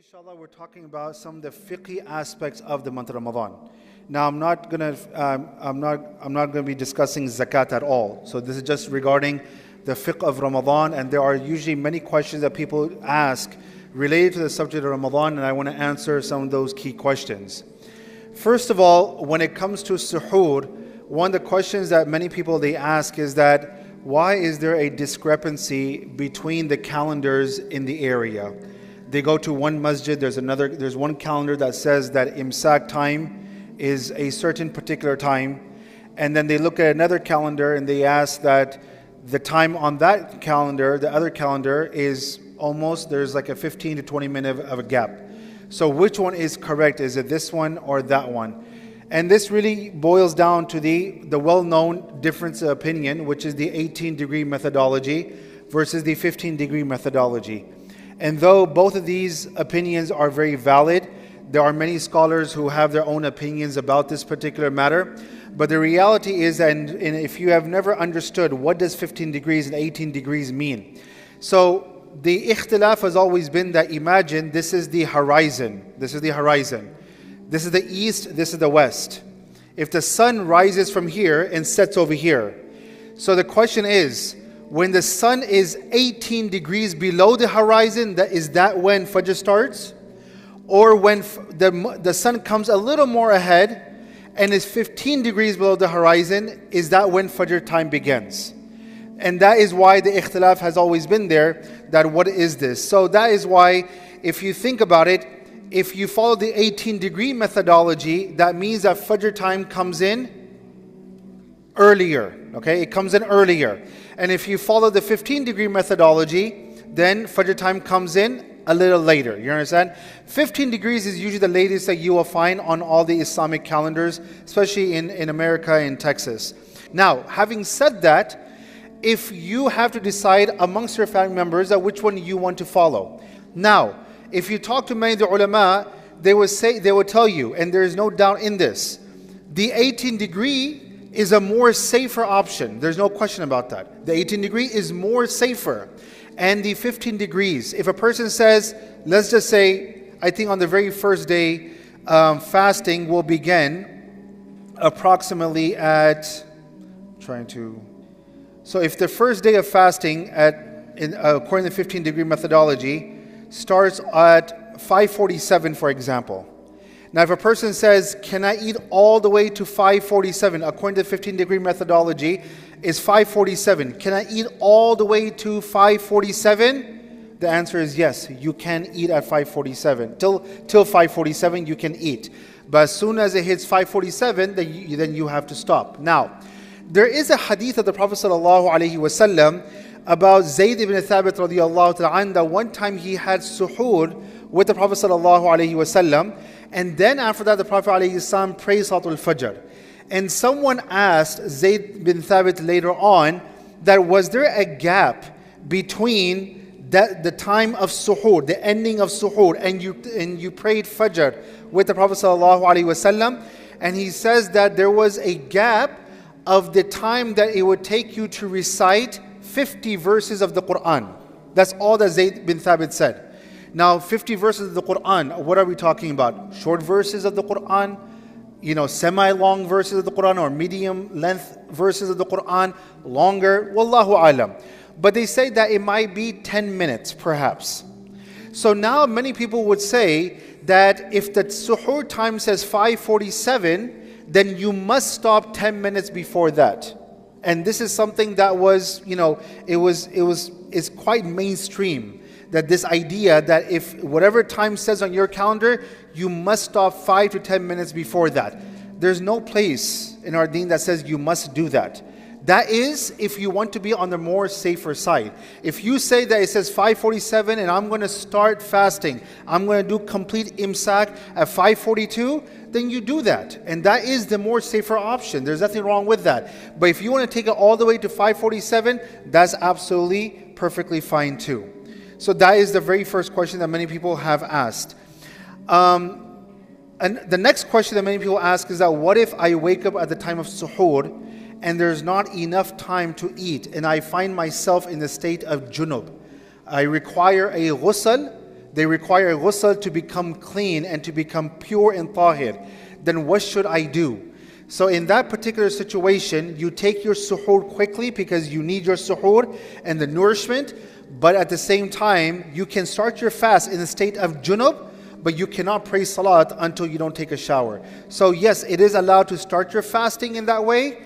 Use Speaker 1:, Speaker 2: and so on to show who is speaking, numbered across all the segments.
Speaker 1: inshallah, we're talking about some of the fiqh aspects of the month of Ramadan. Now, I'm not gonna be discussing zakat at all. So this is just regarding the fiqh of Ramadan, and there are usually many questions that people ask related to the subject of Ramadan, and I want to answer some of those key questions. First of all, when it comes to suhoor, one of the questions that many people they ask is that why is there a discrepancy between the calendars in the area? They go to one masjid, there's one calendar that says that imsak time is a certain particular time, and then they look at another calendar and they ask that the time on that calendar, the other calendar, is almost, there's like a 15 to 20 minute of a gap. So which one is correct? Is it this one or that one? And this really boils down to the well-known difference of opinion, which is the 18-degree methodology versus the 15-degree methodology. And though both of these opinions are very valid, there are many scholars who have their own opinions about this particular matter. But the reality is, and if you have never understood what does 15 degrees and 18 degrees mean. So the ikhtilaf has always been that imagine this is the horizon. This is the horizon. This is the east, this is the west. If the sun rises from here and sets over here. So the question is, when the sun is 18 degrees below the horizon, is that when Fajr starts? Or when the sun comes a little more ahead and is 15 degrees below the horizon, is that when Fajr time begins? And that is why the ikhtilaf has always been there, that what is this? So that is why, if you think about it, if you follow the 18-degree methodology, that means that Fajr time comes in earlier, okay? It comes in earlier. And if you follow the 15-degree methodology, then Fajr time comes in a little later. You understand? 15 degrees is usually the latest that you will find on all the Islamic calendars, especially in America and Texas. Now, having said that, if you have to decide amongst your family members that which one you want to follow. Now, if you talk to many of the ulama, they will tell you, and there is no doubt in this, the 18-degree is a more safer option. There's no question about that. The 18-degree is more safer. And the 15 degrees, if a person says, let's just say, I think on the very first day, fasting will begin approximately at, so if the first day of fasting, according to the 15-degree methodology, starts at 5:47, for example. Now, if a person says, can I eat all the way to 5:47, according to the 15-degree methodology, is 5:47. Can I eat all the way to 5:47? The answer is yes, you can eat at 5:47. Till 5:47, you can eat. But as soon as it hits 5:47, then you have to stop. Now, there is a hadith of the Prophet ﷺ about Zayd ibn Thabit radiallahu ta'ala, that one time he had suhoor with the Prophet ﷺ, and then after that the Prophet ﷺ prayed Salatul Fajr. And someone asked Zayd bin Thabit later on that was there a gap between the time of suhoor, the ending of suhoor, and you prayed Fajr with the Prophet ﷺ, and he says that there was a gap of the time that it would take you to recite 50 verses of the Quran. That's all that Zayd bin Thabit said. Now, 50 verses of the Quran, what are we talking about? Short verses of the Quran, semi-long verses of the Quran, or medium length verses of the Quran, longer, wallahu alam. But they say that it might be 10 minutes, perhaps. So now many people would say that if the suhoor time says 5:47, then you must stop 10 minutes before that. And this is something that was, it's quite mainstream. That this idea that if whatever time says on your calendar, you must stop 5 to 10 minutes before that. There's no place in our deen that says you must do that. That is if you want to be on the more safer side. If you say that it says 5:47 and I'm going to start fasting, I'm going to do complete imsak at 5:42, then you do that. And that is the more safer option. There's nothing wrong with that. But if you want to take it all the way to 5:47, that's absolutely perfectly fine too. So that is the very first question that many people have asked. And the next question that many people ask is that what if I wake up at the time of suhoor and there's not enough time to eat and I find myself in the state of junub? I require a ghusl they require ghusl to become clean and to become pure and tahir. Then what should I do? So in that particular situation, you take your suhoor quickly because you need your suhoor and the nourishment. But at the same time, you can start your fast in a state of junub, but you cannot pray salat until you don't take a shower. So yes, it is allowed to start your fasting in that way.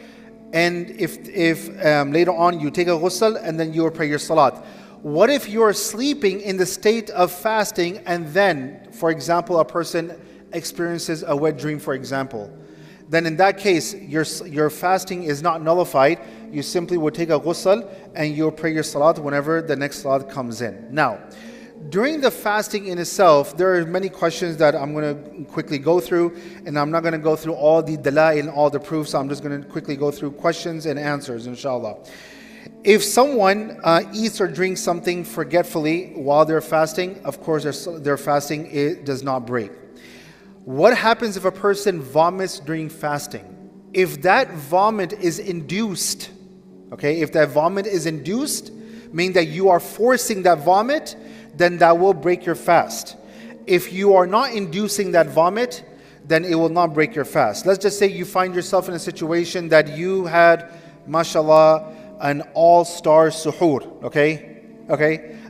Speaker 1: And if later on you take a ghusl and then you will pray your salat. What if you are sleeping in the state of fasting and then, for example, a person experiences a wet dream, for example? Then in that case, your fasting is not nullified. You simply will take a ghusl and you'll pray your salat whenever the next salat comes in. Now, during the fasting in itself, there are many questions that I'm going to quickly go through, and I'm not going to go through all the dala'il and all the proofs. So I'm just going to quickly go through questions and answers, inshallah. If someone eats or drinks something forgetfully while they're fasting, of course their fasting does not break. What happens if a person vomits during fasting? If that vomit is induced, okay, if that vomit is induced, meaning that you are forcing that vomit, then that will break your fast. If you are not inducing that vomit, then it will not break your fast. Let's just say you find yourself in a situation that you had, mashallah, an all-star suhoor, okay,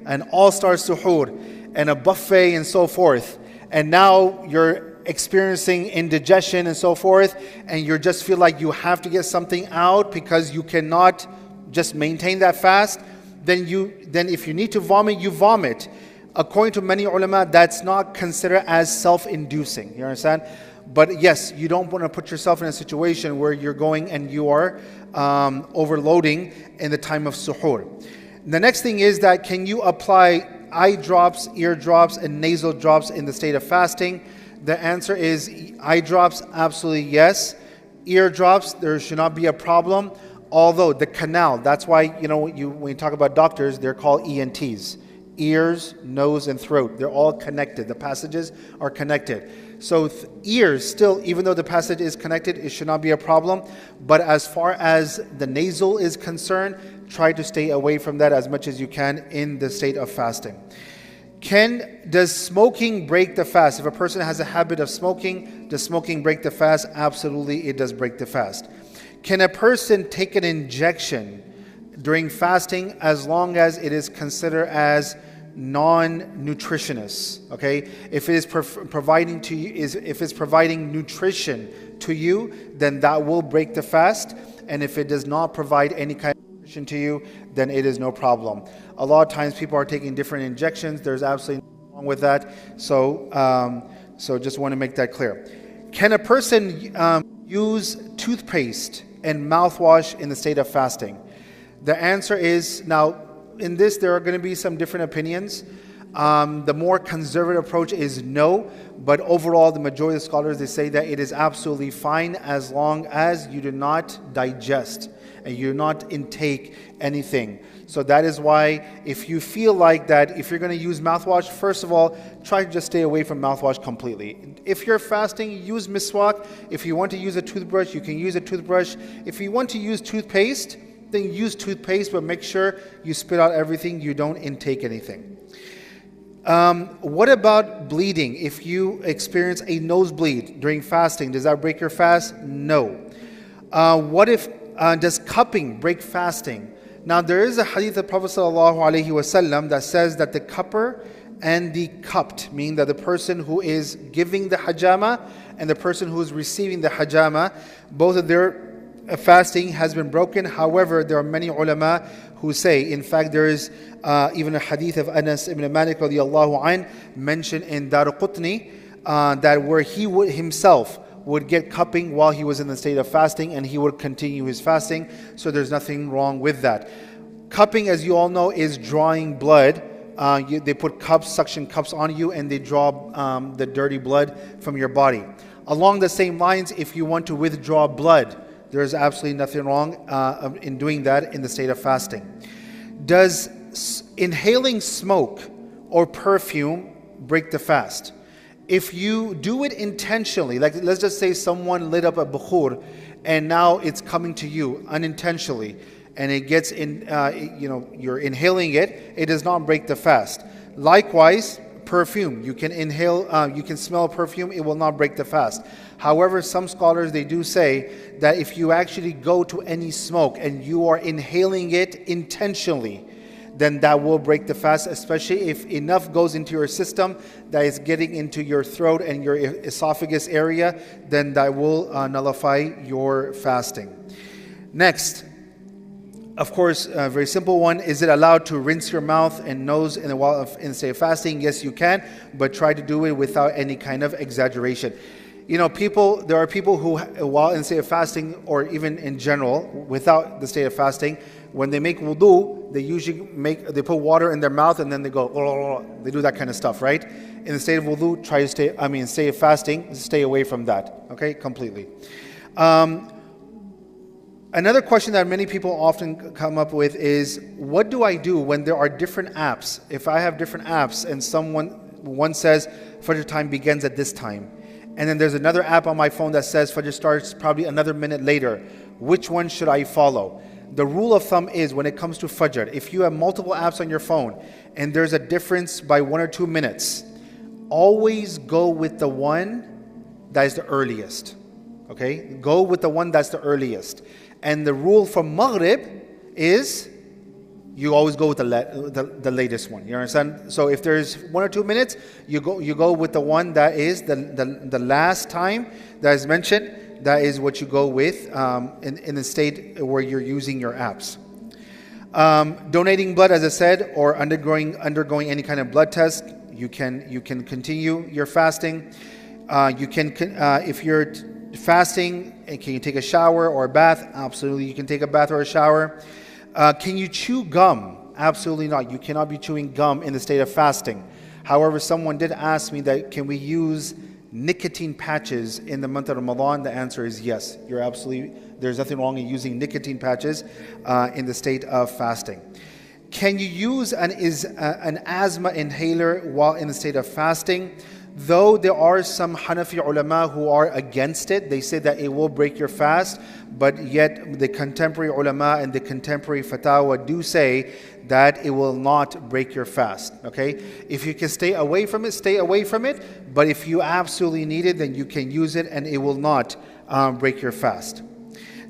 Speaker 1: an all-star suhoor, and a buffet and so forth, and now you're experiencing indigestion and so forth, and you just feel like you have to get something out because you cannot just maintain that fast, then if you need to vomit, you vomit. According to many ulama, that's not considered as self-inducing. You understand? But yes, you don't want to put yourself in a situation where you're going and you are overloading in the time of suhoor. The next thing is that can you apply eye drops, ear drops, and nasal drops in the state of fasting? The answer is eye drops, absolutely yes. Ear drops, there should not be a problem. Although the canal, that's why, when you talk about doctors, they're called ENTs. Ears, nose, and throat. They're all connected. The passages are connected. So ears still, even though the passage is connected, it should not be a problem. But as far as the nasal is concerned, try to stay away from that as much as you can in the state of fasting. Does smoking break the fast? If a person has a habit of smoking, does smoking break the fast? Absolutely, it does break the fast. Can a person take an injection during fasting as long as it is considered as non-nutritionist? Okay, if it is providing to you, if it's providing nutrition to you, then that will break the fast. And if it does not provide any kind of nutrition to you, then it is no problem. A lot of times people are taking different injections. There's absolutely nothing wrong with that. So just want to make that clear. Can a person use toothpaste and mouthwash in the state of fasting? The answer is, now in this there are going to be some different opinions. The more conservative approach is no, but overall the majority of scholars, they say that it is absolutely fine as long as you do not digest and you do not intake anything. So that is why if you feel like that, if you're going to use mouthwash, first of all, try to just stay away from mouthwash completely. If you're fasting, use miswak. If you want to use a toothbrush, you can use a toothbrush. If you want to use toothpaste, then use toothpaste, but make sure you spit out everything, you don't intake anything. What about bleeding? If you experience a nosebleed during fasting, does that break your fast? No. What if, does cupping break fasting? Now there is a hadith of Prophet ﷺ that says that the cupper and the cupped, meaning that the person who is giving the hajama and the person who is receiving the hajama, both of their fasting has been broken. However, there are many ulama who say, in fact, there is even a hadith of Anas ibn Malik radiallahu anh mentioned in Daraqutni that where he would himself would get cupping while he was in the state of fasting and he would continue his fasting. So there's nothing wrong with that. Cupping, as you all know, is drawing blood. They put cups, suction cups on you, and they draw the dirty blood from your body. Along the same lines, if you want to withdraw blood, there is absolutely nothing wrong in doing that in the state of fasting. Does inhaling smoke or perfume break the fast? If you do it intentionally, like let's just say someone lit up a bukhur and now it's coming to you unintentionally and it gets in, you're inhaling it, it does not break the fast. Likewise, perfume. You can inhale, you can smell perfume, it will not break the fast. However, some scholars, they do say that if you actually go to any smoke and you are inhaling it intentionally, then that will break the fast, especially if enough goes into your system that is getting into your throat and your esophagus area, then that will nullify your fasting. Next, of course, a very simple one. Is it allowed to rinse your mouth and nose in the state of fasting? Yes, you can, but try to do it without any kind of exaggeration. You know, there are people who, while in the state of fasting, or even in general, without the state of fasting, when they make wudu, they put water in their mouth and then they go, they do that kind of stuff, right? In the state of wudu, state of fasting, stay away from that, okay, completely. Another question that many people often come up with is, what do I do when there are different apps? If I have different apps and one says Fajr time begins at this time, and then there's another app on my phone that says Fajr starts probably another minute later, which one should I follow? The rule of thumb is, when it comes to Fajr, if you have multiple apps on your phone and there's a difference by 1 or 2 minutes, always go with the one that is the earliest. Okay? Go with the one that's the earliest. And the rule for Maghrib is you always go with the latest one. You understand? So if there's 1 or 2 minutes, you go with the one that is the last time that is mentioned. That is what you go with in the state where you're using your apps. Donating blood, as I said, or undergoing any kind of blood test, you can continue your fasting. If you're fasting, can you take a shower or a bath? Absolutely, you can take a bath or a shower. Can you chew gum? Absolutely not. You cannot be chewing gum in the state of fasting. However, someone did ask me that can we use nicotine patches in the month of Ramadan? The answer is yes. There's nothing wrong in using nicotine patches in the state of fasting. Can you use an asthma inhaler while in the state of fasting? Though there are some Hanafi ulama who are against it, they say that it will break your fast, but yet the contemporary ulama and the contemporary fatwa do say that it will not break your fast. Okay? If you can stay away from it, stay away from it, but if you absolutely need it, then you can use it and it will not break your fast.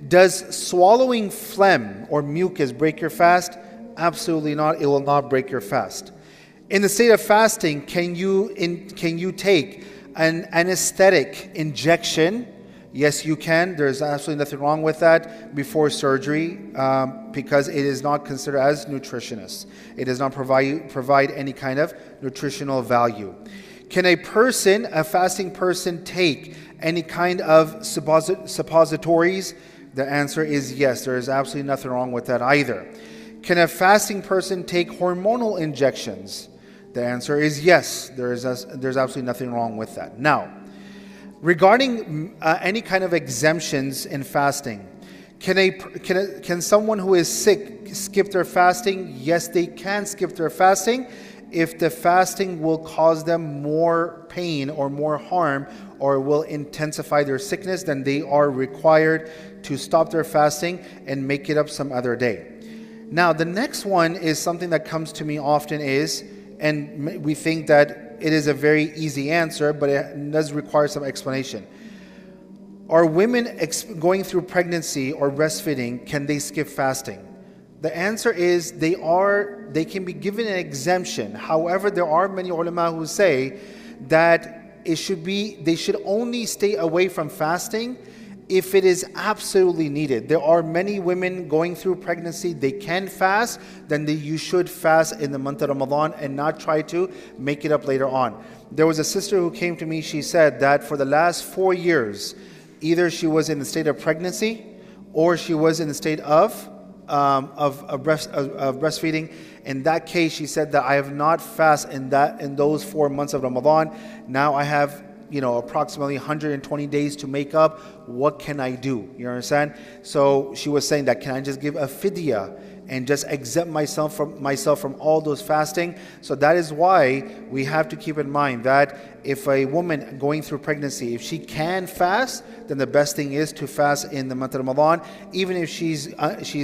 Speaker 1: Does swallowing phlegm or mucus break your fast? Absolutely not. It will not break your fast. In the state of fasting, can you take an anesthetic injection? Yes, you can. There's absolutely nothing wrong with that before surgery because it is not considered as nutritious. It does not provide any kind of nutritional value. Can a fasting person, take any kind of suppositories? The answer is yes. There is absolutely nothing wrong with that either. Can a fasting person take hormonal injections? The answer is yes. There's absolutely nothing wrong with that. Now, regarding any kind of exemptions in fasting, can someone who is sick skip their fasting? Yes, they can skip their fasting if the fasting will cause them more pain or more harm or will intensify their sickness. Then they are required to stop their fasting and make it up some other day. Now, the next one is something that comes to me often and we think that it is a very easy answer, but it does require some explanation. Are women going through pregnancy or breastfeeding, can they skip fasting? The answer is they can be given an exemption. However, there are many ulama who say that they should only stay away from fasting if it is absolutely needed. There are many women going through pregnancy, they can fast, then you should fast in the month of Ramadan and not try to make it up later on. There was a sister who came to me, she said that for the last 4 years, either she was in the state of pregnancy or she was in the state of breastfeeding. In that case, she said that I have not fasted in those 4 months of Ramadan. Now I have approximately 120 days to make up. What can I do? You understand? So she was saying that, can I just give a fidya and just exempt myself from all those fasting? So that is why we have to keep in mind that if a woman going through pregnancy, if she can fast, then the best thing is to fast in the month of Ramadan. Even if she's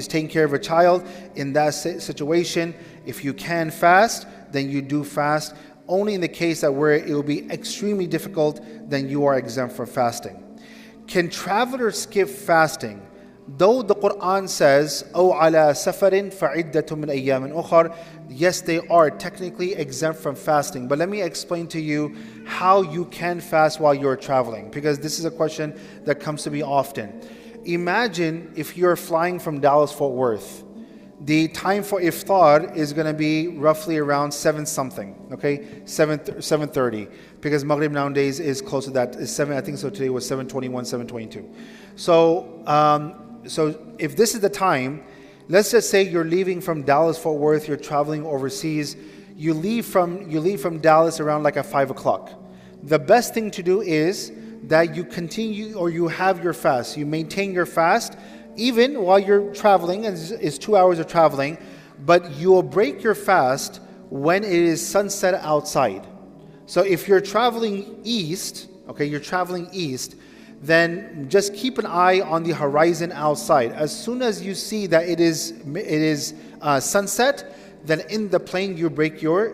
Speaker 1: taking care of a child, in that situation, if you can fast, then you do fast. only in the case that where it will be extremely difficult, then you are exempt from fasting. Can travelers skip fasting? Though the Quran says, "O ala safarin fa'iddatun min ayyamin ukhar," yes, they are technically exempt from fasting. But let me explain to you how you can fast while you're traveling, because this is a question that comes to me often. Imagine if you're flying from Dallas Fort Worth. The time for iftar is going to be roughly around 7 something, okay, 7:30, because Maghrib nowadays is close to that. Is 7, I think so. Today was 7:21, 7:22. So if this is the time, let's just say you're leaving from Dallas Fort Worth, you're traveling overseas. You leave from Dallas around like at 5 o'clock. The best thing to do is that you continue, or you have your fast. You maintain your fast even while you're traveling, and it's 2 hours of traveling, but you will break your fast when it is sunset outside. So if you're traveling east, okay, then just keep an eye on the horizon outside. As soon as you see that it is sunset, then in the plane you break your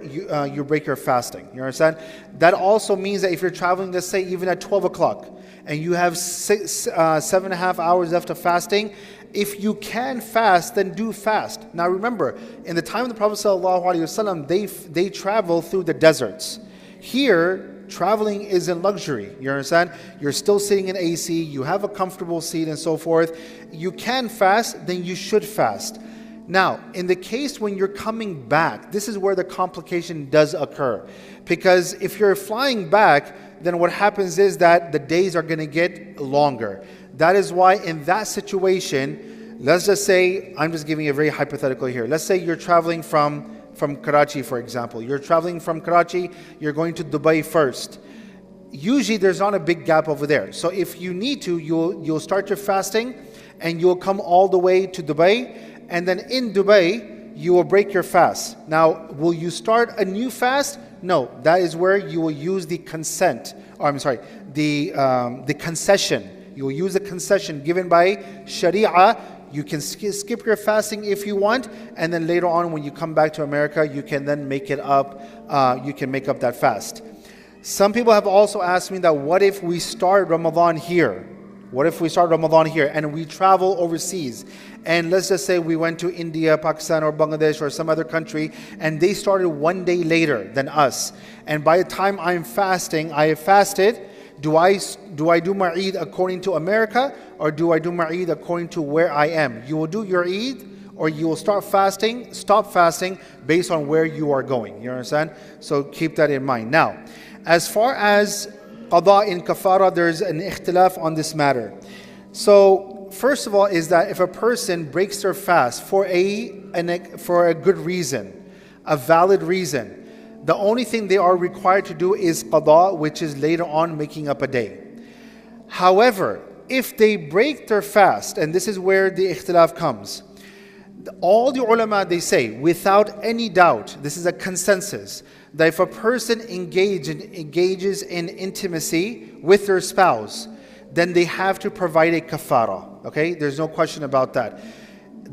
Speaker 1: fasting. You understand? That also means that if you're traveling, let's say even at 12 o'clock, and you have 7.5 hours left of fasting, if you can fast, then do fast. Now remember, in the time of the Prophet ﷺ, they travel through the deserts. Here, traveling is in luxury. You understand? You're still sitting in AC, you have a comfortable seat and so forth. You can fast, then you should fast. Now, in the case when you're coming back, this is where the complication does occur. Because if you're flying back, then what happens is that the days are going to get longer. That is why in that situation, let's just say, I'm just giving you a very hypothetical here. Let's say you're traveling from Karachi, for example. You're traveling from Karachi, you're going to Dubai first. Usually there's not a big gap over there. So if you need to, you'll start your fasting and you'll come all the way to Dubai, and then in Dubai, you will break your fast. Now, will you start a new fast? No, that is where you will use the concession. You will use a concession given by Sharia. You can skip your fasting if you want, and then later on when you come back to America, you can then make it up. You can make up that fast. Some people have also asked me that what if we start Ramadan here? What if we start Ramadan here and we travel overseas? And let's just say we went to India, Pakistan, or Bangladesh, or some other country, and they started 1 day later than us. And by the time I'm fasting, I have fasted. Do I do my Eid according to America, or do I do my Eid according to where I am? You will do your Eid, or you will stop fasting based on where you are going. You understand? So keep that in mind. Now, as far as qada in kafara, there's an ikhtilaf on this matter. So first of all is that if a person breaks their fast for a good reason, a valid reason, the only thing they are required to do is qada, which is later on making up a day. However, if they break their fast, and this is where the ikhtilaf comes, all the ulama, they say, without any doubt, this is a consensus, that if a person engages in intimacy with their spouse, then they have to provide a kafara. Okay, there's no question about that.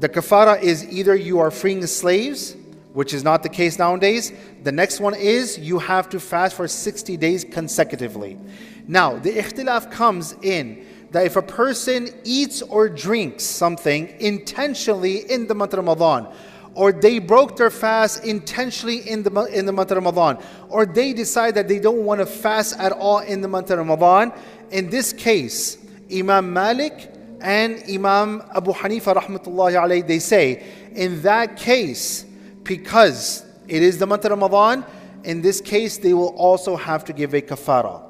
Speaker 1: The kafara is either you are freeing slaves, which is not the case nowadays. The next one is you have to fast for 60 days consecutively. Now, the ikhtilaf comes in that if a person eats or drinks something intentionally in the month of Ramadan, or they broke their fast intentionally in the month of Ramadan, or they decide that they don't want to fast at all in the month of Ramadan, in this case, Imam Malik and Imam Abu Hanifa rahmatullahi alayhi, they say, in that case, because it is the month of Ramadan, in this case, they will also have to give a kafara.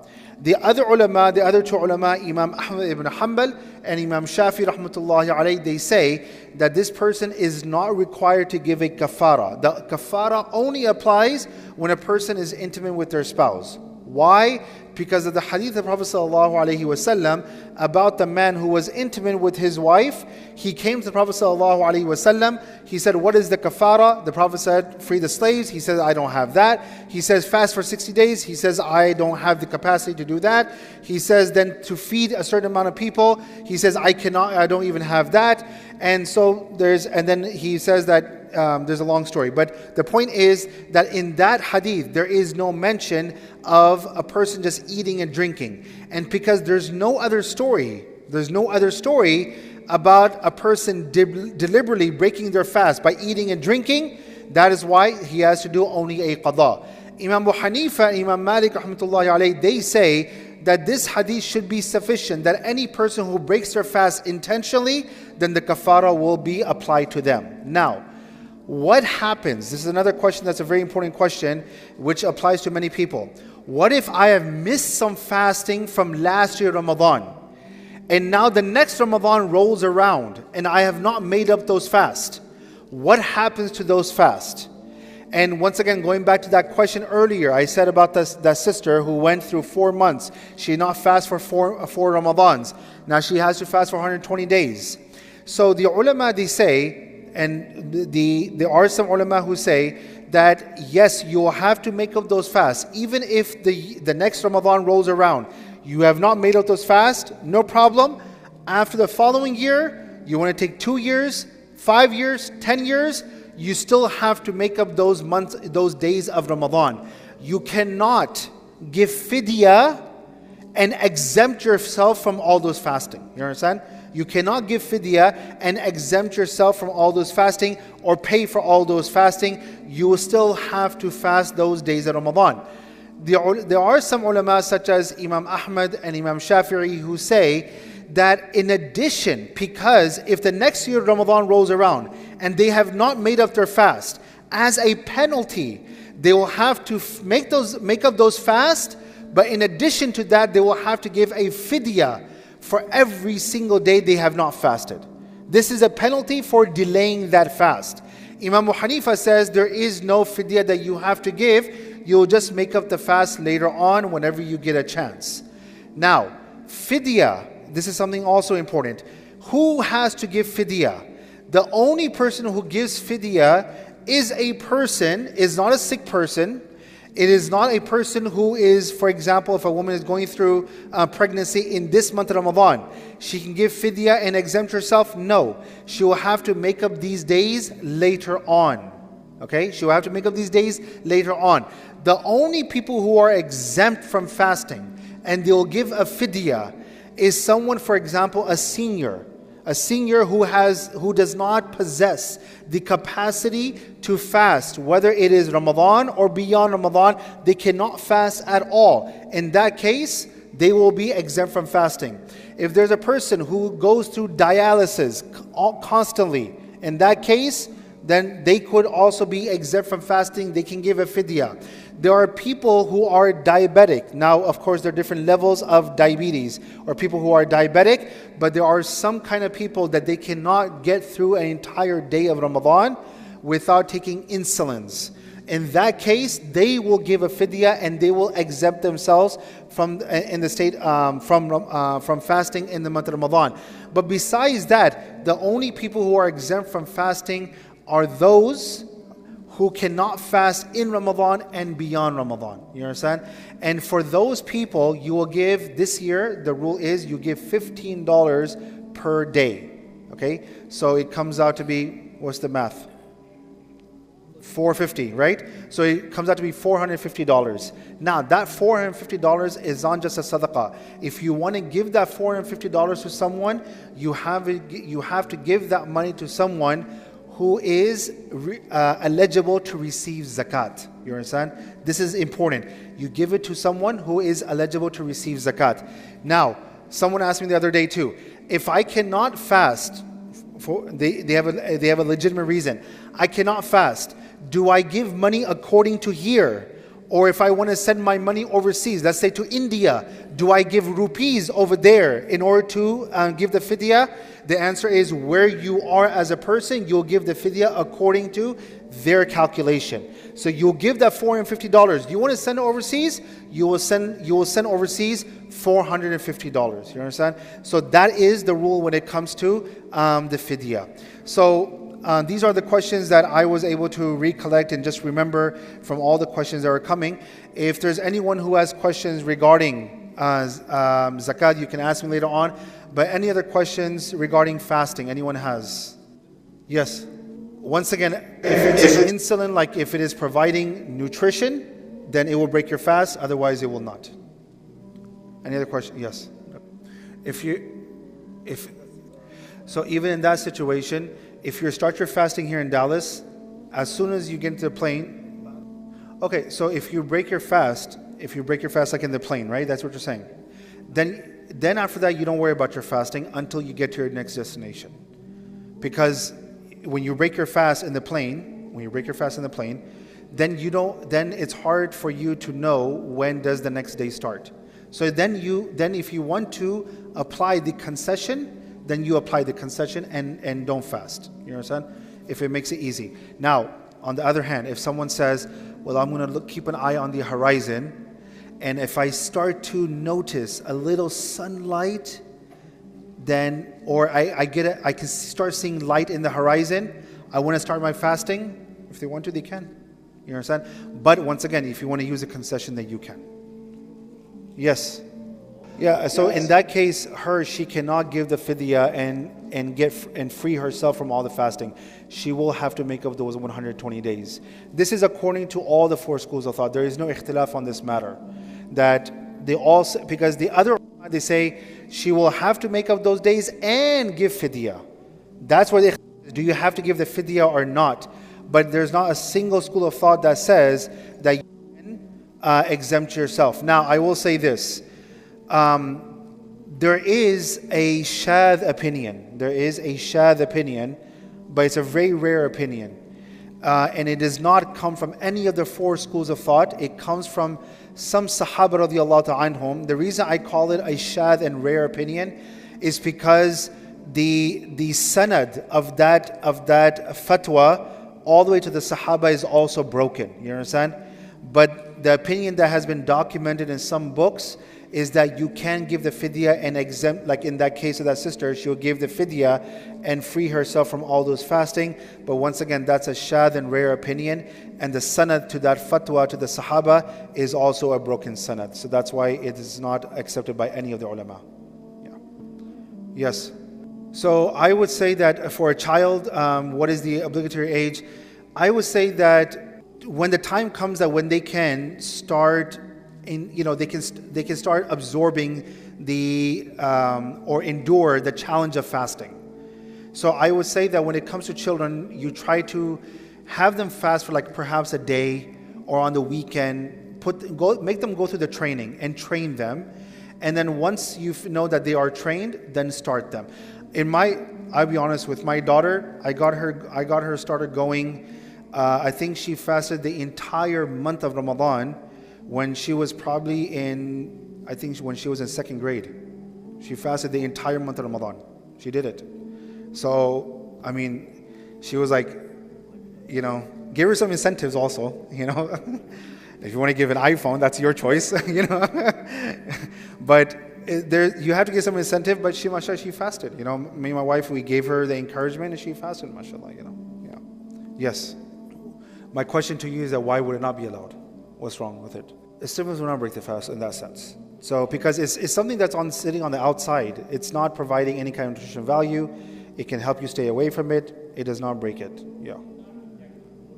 Speaker 1: The other two ulama, Imam Ahmad ibn Hanbal and Imam Shafi rahmatullahi alayhi, they say that this person is not required to give a kafara. The kafara only applies when a person is intimate with their spouse. Why? Because of the hadith of Prophet ﷺ about the man who was intimate with his wife. He came to the Prophet ﷺ. He said, what is the kafara? The Prophet said, free the slaves. He says, I don't have that. He says, fast for 60 days. He says, I don't have the capacity to do that. He says, then to feed a certain amount of people. He says, I don't even have that. And so then he says that there's a long story. But the point is that in that hadith, there is no mention of a person just eating and drinking. And because there's no other story about a person deliberately breaking their fast by eating and drinking, that is why he has to do only a qada. Imam Abu Hanifa and Imam Malik rahmatullahi alayhi, they say that this hadith should be sufficient, that any person who breaks their fast intentionally, then the kafara will be applied to them. Now, what happens? This is another question that's a very important question, which applies to many people. What if I have missed some fasting from last year Ramadan, and now the next Ramadan rolls around, and I have not made up those fasts? What happens to those fasts? And once again, going back to that question earlier, I said about that sister who went through 4 months. She did not fast for four Ramadans. Now she has to fast for 120 days. So the ulama, they say, and there are some ulama who say that yes, you will have to make up those fasts. Even if the next Ramadan rolls around, you have not made up those fasts, no problem. After the following year, you want to take 2 years, 5 years, 10 years, you still have to make up those months, those days of Ramadan. You cannot give fidya and exempt yourself from all those fasting. You understand? You cannot give fidya and exempt yourself from all those fasting or pay for all those fasting. You will still have to fast those days of Ramadan. There are some ulama such as Imam Ahmad and Imam Shafi'i who say that in addition, because if the next year Ramadan rolls around and they have not made up their fast, as a penalty, they will have to make up those fasts, but in addition to that, they will have to give a fidya for every single day they have not fasted. This is a penalty for delaying that fast. Imam Abu Hanifa says there is no fidya that you have to give. You'll just make up the fast later on whenever you get a chance. Now, fidya, this is something also important. Who has to give fidya? The only person who gives fidya is not a sick person. It is not a person who is, for example, if a woman is going through pregnancy in this month of Ramadan, she can give fidya and exempt herself? No. She will have to make up these days later on. Okay? She will have to make up these days later on. The only people who are exempt from fasting and they will give a fidya is someone, for example, a senior who does not possess the capacity to fast, whether it is Ramadan or beyond Ramadan, they cannot fast at all. In that case, they will be exempt from fasting. If there's a person who goes through dialysis constantly, in that case, then they could also be exempt from fasting. They can give a fidya. There are people who are diabetic. Now, of course, there are different levels of diabetes, or people who are diabetic, but there are some kind of people that they cannot get through an entire day of Ramadan without taking insulins. In that case, they will give a fidya and they will exempt themselves from fasting in the month of Ramadan. But besides that, the only people who are exempt from fasting are those who cannot fast in Ramadan and beyond Ramadan. You understand? And for those people, you will give, this year, the rule is you give $15 per day. Okay? So it comes out to be, what's the math? $450, right? So it comes out to be $450. Now, that $450 is not just a sadaqah. If you want to give that $450 to someone, you have to give that money to someone who is eligible to receive zakat. You understand? This is important. You give it to someone who is eligible to receive zakat. Now, someone asked me the other day too, if I cannot fast, they have a legitimate reason. I cannot fast. Do I give money according to here? Or if I want to send my money overseas, let's say to India, do I give rupees over there in order to give the fidya? The answer is where you are as a person, you'll give the fidya according to their calculation. So you'll give that $450. You want to send it overseas? You will send overseas $450. You understand? So that is the rule when it comes to the fidya. So these are the questions that I was able to recollect and just remember from all the questions that are coming. If there's anyone who has questions regarding zakat, you can ask me later on. But any other questions regarding fasting? Anyone has? Yes. Once again, if it's an insulin, like if it is providing nutrition, then it will break your fast. Otherwise, it will not. Any other question? Yes. So even in that situation, if you start your fasting here in Dallas, as soon as you get into the plane, okay. So if you break your fast like in the plane, right? That's what you're saying. Then after that, you don't worry about your fasting until you get to your next destination, because when you break your fast in the plane, then it's hard for you to know when does the next day start. So then if you want to apply the concession, then you apply the concession and don't fast. You understand? If it makes it easy. Now, on the other hand, if someone says, well, I'm going to keep an eye on the horizon, and if I start to notice a little sunlight, then, or I can start seeing light in the horizon, I want to start my fasting. If they want to, they can. You understand? But once again, if you want to use a concession, then you can. Yes. Yeah. So in that case, she cannot give the fidya and free herself from all the fasting. She will have to make up those 120 days. This is according to all the four schools of thought. There is no ikhtilaf on this matter. That they all, because the other, they say she will have to make up those days and give fidya. That's where do you have to give the fidya or not? But there's not a single school of thought that says that you can exempt yourself. Now, I will say this. There is a shadh opinion. But it's a very rare opinion. And it does not come from any of the four schools of thought. It comes from some Sahaba radiallahu ta'ala anhum. The reason I call it a shadh and rare opinion is because the sanad of that fatwa all the way to the Sahaba is also broken. You understand? But the opinion that has been documented in some books is that you can give the fidya and exempt, like in that case of that sister, she'll give the fidya and free herself from all those fasting. But once again, that's a shadh and rare opinion. And the sanad to that fatwa, to the Sahaba, is also a broken sanad. So that's why it is not accepted by any of the ulama. Yeah. Yes. So I would say that for a child, what is the obligatory age? I would say that when the time comes that when they can start they can start absorbing or endure the challenge of fasting. So I would say that when it comes to children, you try to have them fast for like perhaps a day or on the weekend. Make them go through the training and train them, and then once you know that they are trained, then start them. I'll be honest, with my daughter, I got her started going. I think she fasted the entire month of Ramadan when she was probably when she was in second grade. She fasted the entire month of Ramadan. She did it. So, I mean, she was like, give her some incentives also, If you want to give an iPhone, that's your choice, But you have to give some incentive, but mashallah, she fasted. Me and my wife, we gave her the encouragement and she fasted, mashallah, Yeah. Yes. My question to you is that why would it not be allowed? What's wrong with it? Stimulants will not break the fast in that sense. So because it's something that's sitting on the outside. It's not providing any kind of nutrition value. It can help you stay away from it. It does not break it. Yeah.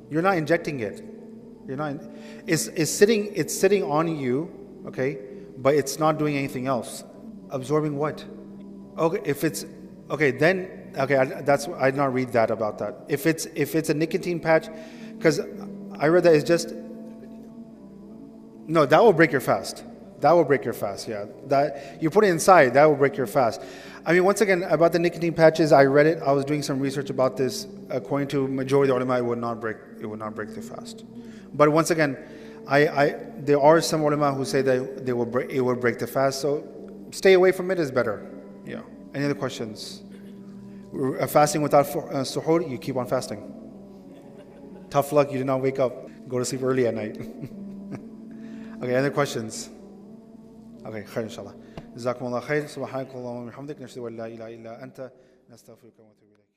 Speaker 1: You're not injecting it. It's sitting on you, okay, but it's not doing anything else. Absorbing what? Okay, I did not read that about that. If it's a nicotine patch, because I read that it's just. No, that will break your fast. Yeah. That you put it inside, that will break your fast. I mean, once again, about the nicotine patches, I read it. I was doing some research about this. According to majority of the ulama, it would not break the fast. But once again, there are some ulama who say that it will break the fast. So stay away from it is better. Yeah. Any other questions? Fasting without suhoor, you keep on fasting. Tough luck, you did not wake up. Go to sleep early at night. Okay, other questions? Okay, khair inshallah. Jazakumullah khair. Subhanakallahumma wa bihamdik. Nashhadu an la ilaha illa anta. Nastaghfiruka wa natubu ilayk.